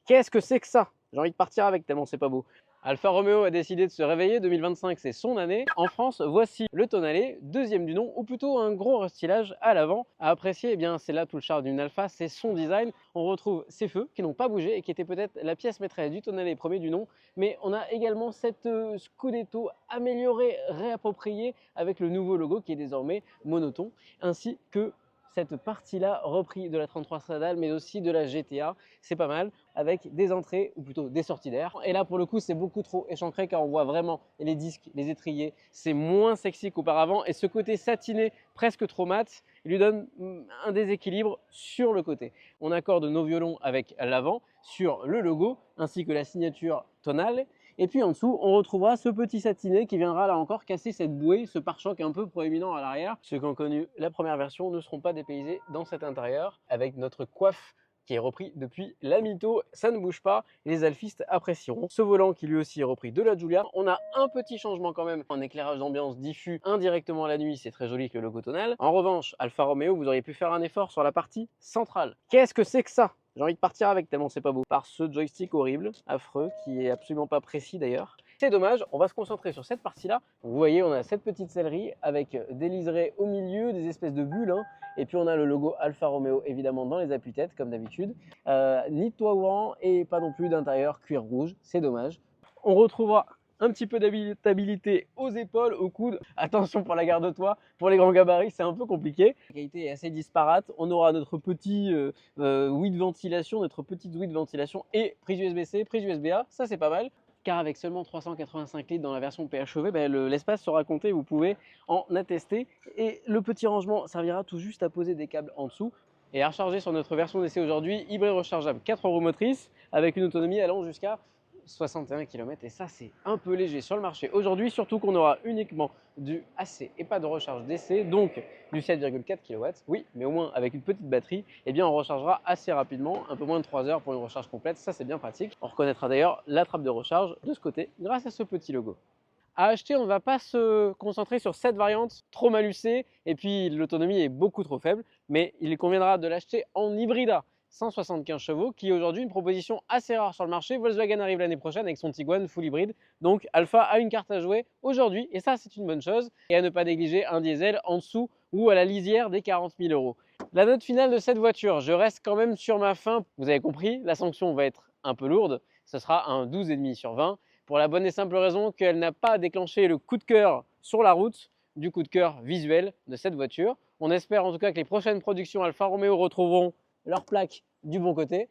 Qu'est-ce que c'est que ça? J'ai envie de partir avec tellement c'est pas beau. Alfa Romeo a décidé de se réveiller, 2025 c'est son année. En France, voici le Tonale, deuxième du nom, ou plutôt un gros restylage à l'avant. À apprécier, eh bien c'est là tout le charme d'une Alfa, c'est son design. On retrouve ces feux qui n'ont pas bougé et qui étaient peut-être la pièce maîtresse du Tonale premier du nom. Mais on a également cette Scudetto améliorée, réappropriée avec le nouveau logo qui est désormais monotone, ainsi que cette partie-là repris de la 33 Stradale mais aussi de la GTA, c'est pas mal, avec des entrées ou plutôt des sorties d'air. Et là pour le coup c'est beaucoup trop échancré car on voit vraiment les disques, les étriers, c'est moins sexy qu'auparavant et ce côté satiné presque trop mat lui donne un déséquilibre sur le côté. On accorde nos violons avec l'avant sur le logo ainsi que la signature tonale. Et puis en dessous, on retrouvera ce petit satiné qui viendra là encore casser cette bouée, ce pare-choc un peu proéminent à l'arrière. Ceux qui ont connu la première version ne seront pas dépaysés dans cet intérieur avec notre coiffe qui est repris depuis la Mito, ça ne bouge pas, les alfistes apprécieront. Ce volant qui lui aussi est repris de la Giulia, on a un petit changement quand même, un éclairage d'ambiance diffus indirectement la nuit, c'est très joli que le logo tonal. En revanche, Alfa Romeo, vous auriez pu faire un effort sur la partie centrale. Qu'est-ce que c'est que ça? J'ai envie de partir avec tellement c'est pas beau. Par ce joystick horrible, affreux, qui est absolument pas précis d'ailleurs. C'est dommage, on va se concentrer sur cette partie-là. Vous voyez, on a cette petite sellerie avec des liserés au milieu, des espèces de bulles, hein. Et puis on a le logo Alfa Romeo évidemment dans les appuis-têtes comme d'habitude. Ni de toit ouvrant et pas non plus d'intérieur cuir rouge, c'est dommage. On retrouvera un petit peu d'habitabilité aux épaules, aux coudes. Attention pour la garde-toit, pour les grands gabarits c'est un peu compliqué. La qualité est assez disparate. On aura notre petit ouïe de ventilation, notre petite ouïe de ventilation et prise USB-C, prise USB-A, ça c'est pas mal. Car avec seulement 385 litres dans la version PHEV, l'espace sera compté, vous pouvez en attester. Et le petit rangement servira tout juste à poser des câbles en dessous et à recharger sur notre version d'essai aujourd'hui, hybride rechargeable 4 roues motrices avec une autonomie allant jusqu'à 61 km et ça c'est un peu léger sur le marché aujourd'hui, surtout qu'on aura uniquement du AC et pas de recharge DC, donc du 7,4 kW. Oui, mais au moins avec une petite batterie, eh bien on rechargera assez rapidement, un peu moins de 3 heures pour une recharge complète, ça c'est bien pratique. On reconnaîtra d'ailleurs la trappe de recharge de ce côté grâce à ce petit logo. À acheter, on ne va pas se concentrer sur cette variante trop malucée et puis l'autonomie est beaucoup trop faible, mais il conviendra de l'acheter en hybrida 175 chevaux qui est aujourd'hui une proposition assez rare sur le marché. Volkswagen arrive l'année prochaine avec son Tiguan full hybride, donc Alfa a une carte à jouer aujourd'hui et ça c'est une bonne chose. Et à ne pas négliger un diesel en dessous ou à la lisière des 40 000 euros. La note finale de cette voiture, je reste quand même sur ma faim. Vous avez compris, la sanction va être un peu lourde, ce sera un 12,5 sur 20. Pour la bonne et simple raison qu'elle n'a pas déclenché le coup de cœur sur la route, du coup de cœur visuel de cette voiture. On espère en tout cas que les prochaines productions Alfa Romeo retrouveront leur plaque du bon côté.